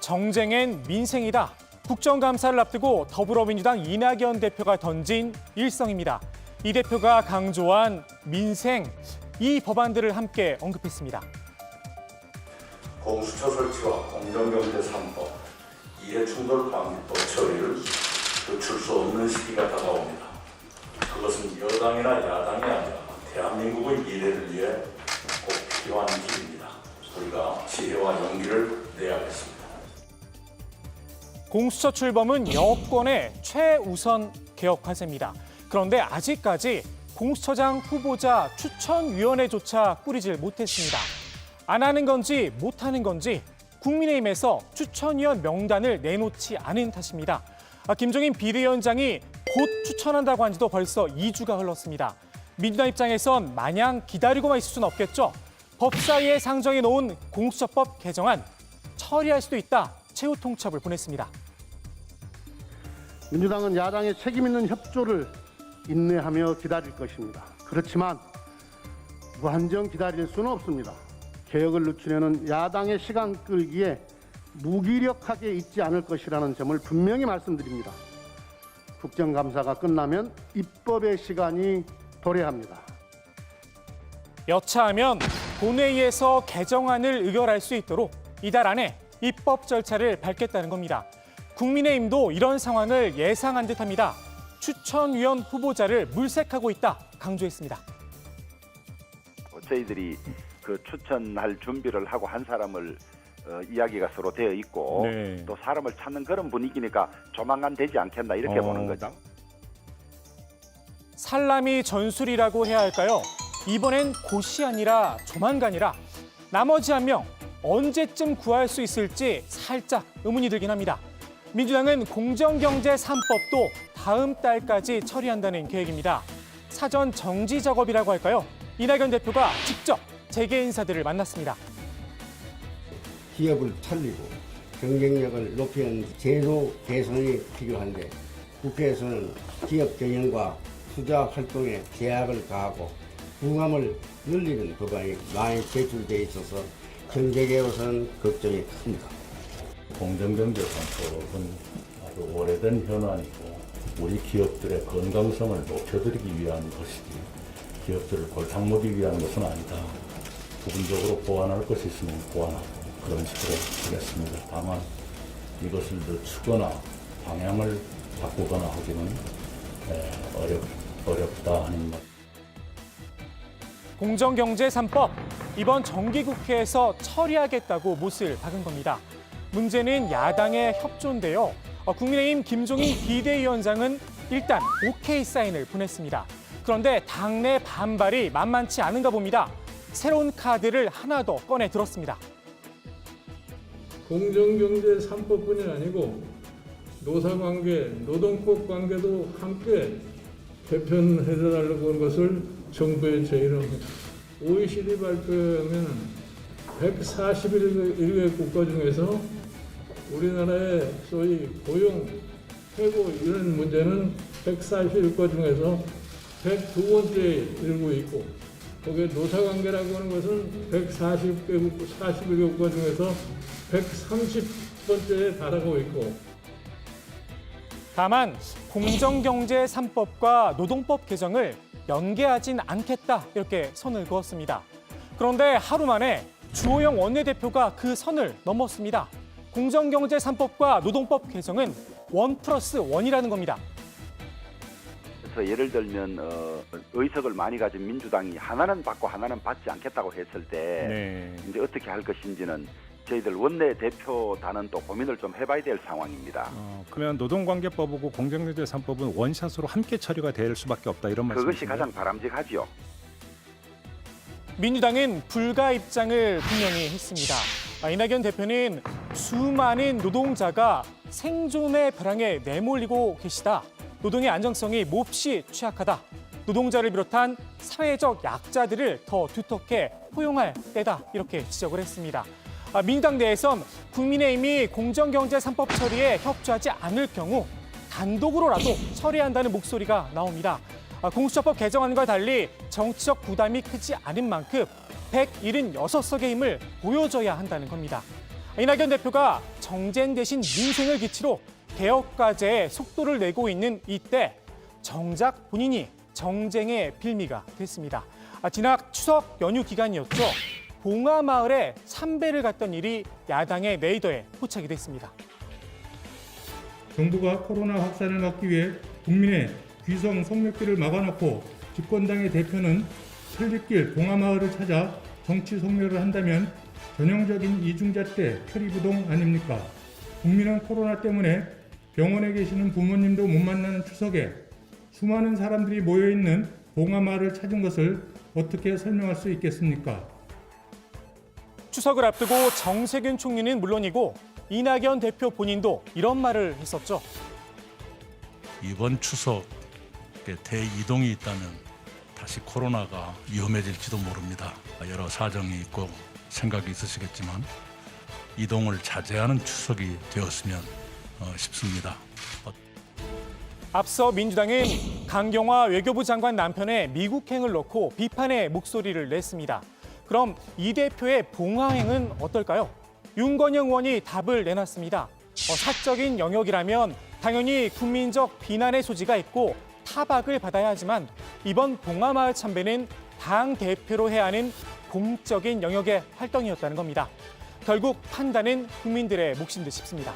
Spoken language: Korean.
정쟁엔 민생이다. 국정감사를 앞두고 더불어민주당 이낙연 대표가 던진 일성입니다. 이 대표가 강조한 민생, 이 법안들을 함께 언급했습니다. 공수처 설치와 공정경제 3법, 이해충돌 방지법 처리를 늦출 수 없는 시기가 다가옵니다. 그것은 여당이나 야당이 아니라 대한민국의 미래를 위해 꼭 필요한 길입니다. 우리가 지혜와 용기를 내야겠습니다. 공수처 출범은 여권의 최우선 개혁 과제입니다. 그런데 아직까지 공수처장 후보자 추천위원회조차 꾸리질 못했습니다. 안 하는 건지 못하는 건지 국민의힘에서 추천위원 명단을 내놓지 않은 탓입니다. 김종인 비대위원장이 곧 추천한다고 한 지도 벌써 2주가 흘렀습니다. 민주당 입장에선 마냥 기다리고만 있을 수는 없겠죠. 법사위에 상정해 놓은 공수처법 개정안 처리할 수도 있다. 최후 통첩을 보냈습니다. 민주당은 야당의 책임 있는 협조를 인내하며 기다릴 것입니다. 그렇지만 무한정 기다릴 수는 없습니다. 개혁을 늦추려는 야당의 시간 끌기에 무기력하게 있지 않을 것이라는 점을 분명히 말씀드립니다. 국정감사가 끝나면 입법의 시간이 도래합니다. 여차하면 본회의에서 개정안을 의결할 수 있도록 이달 안에 입법 절차를 밟겠다는 겁니다. 국민의힘도 이런 상황을 예상한 듯합니다. 추천위원 후보자를 물색하고 있다 강조했습니다. 저희들이 그 추천할 준비를 하고 한 사람을 이야기가 서로 되어 있고 또 사람을 찾는 그런 분위기니까 조만간 되지 않겠나 이렇게 보는 거죠. 살라미 전술이라고 해야 할까요? 이번엔 곧이 아니라 조만간이라 나머지 한 명 언제쯤 구할 수 있을지 살짝 의문이 들긴 합니다. 민주당은 공정경제 3법도 다음 달까지 처리한다는 계획입니다. 사전 정지 작업이라고 할까요? 이낙연 대표가 직접 재계 인사들을 만났습니다. 기업을 살리고 경쟁력을 높이는 제도 개선이 필요한데 국회에서는 기업 경영과 투자 활동에 제약을 가하고 부담을 늘리는 법안이 많이 제출돼 있어서 정책에서는 걱정이 큽니다. 공정경제 3법은 아주 오래된 현안이고 우리 기업들의 건강성을 높여드리기 위한 것이지 기업들을 골탕 먹이기 위한 것은 아니다. 부분적으로 보완할 것이 있으면 보완하고 그런 식으로 하겠습니다. 다만 이것을 늦추거나 방향을 바꾸거나 하기는 어렵다 하는 말. 공정경제 3법 이번 정기국회에서 처리하겠다고 못을 박은 겁니다. 문제는 야당의 협조인데요. 국민의힘 김종인 비대위원장은 일단 오케이 사인을 보냈습니다. 그런데 당내 반발이 만만치 않은가 봅니다. 새로운 카드를 하나 더 꺼내 들었습니다. 공정경제 3법뿐이 아니고 노사관계, 노동법 관계도 함께 개편해달라고 하는 것을 정부에 제의를 합니다. OECD 발표에 하면 141개 국가 중에서 우리나라의 소위 고용, 해고 이런 문제는 141가 중에서 102번째에 이르고 있고 거기에 노사관계라고 하는 것은 41개 국가 중에서 130번째에 달하고 있고 다만 공정경제 3법과 노동법 개정을 연계하진 않겠다 이렇게 선을 그었습니다. 그런데 하루 만에 주호영 원내대표가 그 선을 넘었습니다. 공정경제 3법과 노동법 개정은 1+1이라는 겁니다. 그래서 예를 들면 의석을 많이 가진 민주당이 하나는 받고 하나는 받지 않겠다고 했을 때 이제 어떻게 할 것인지는 저희들 원내대표단은 또 고민을 좀 해봐야 될 상황입니다. 그러면 노동관계법하고 공정경제 3법은 원샷으로 함께 처리가 될 수밖에 없다 이런 말씀이신가요? 그것이 가장 바람직하지요. 민주당은 불가 입장을 분명히 했습니다. 이낙연 대표는 수많은 노동자가 생존의 벼랑에 내몰리고 계시다. 노동의 안정성이 몹시 취약하다. 노동자를 비롯한 사회적 약자들을 더 두텁게 포용할 때다. 이렇게 지적을 했습니다. 민주당 내에선 국민의힘이 공정경제 3법 처리에 협조하지 않을 경우 단독으로라도 처리한다는 목소리가 나옵니다. 공수처법 개정안과 달리 정치적 부담이 크지 않은 만큼 176석의 힘을 보여줘야 한다는 겁니다. 이낙연 대표가 정쟁 대신 민생을 기치로 개혁 과제에 속도를 내고 있는 이때 정작 본인이 정쟁의 빌미가 됐습니다. 지난 추석 연휴 기간이었죠. 봉화마을에 참배를 갔던 일이 야당의 레이더에 포착이 됐습니다. 정부가 코로나 확산을 막기 위해 국민의 귀성 성묘길을 막아놓고 집권당의 대표는 설립길 봉화마을을 찾아 정치 성묘를 한다면 전형적인 이중잣 대 표리부동 아닙니까? 국민은 코로나 때문에 병원에 계시는 부모님도 못 만나는 추석에 수많은 사람들이 모여있는 봉화마을을 찾은 것을 어떻게 설명할 수 있겠습니까? 추석을 앞두고 정세균 총리는 물론이고 이낙연 대표 본인도 이런 말을 했었죠. 이번 추석에 대이동이 있다면 다시 코로나가 위험해질지도 모릅니다. 여러 사정이 있고 생각이 있으시겠지만 이동을 자제하는 추석이 되었으면 싶습니다. 앞서 민주당은 강경화 외교부 장관 남편의 미국행을 놓고 비판의 목소리를 냈습니다. 그럼 이 대표의 봉화행은 어떨까요? 윤건영 의원이 답을 내놨습니다. 사적인 영역이라면 당연히 국민적 비난의 소지가 있고 타박을 받아야 하지만 이번 봉화마을 참배는 당 대표로 해야 하는 공적인 영역의 활동이었다는 겁니다. 결국 판단은 국민들의 몫인 듯 싶습니다.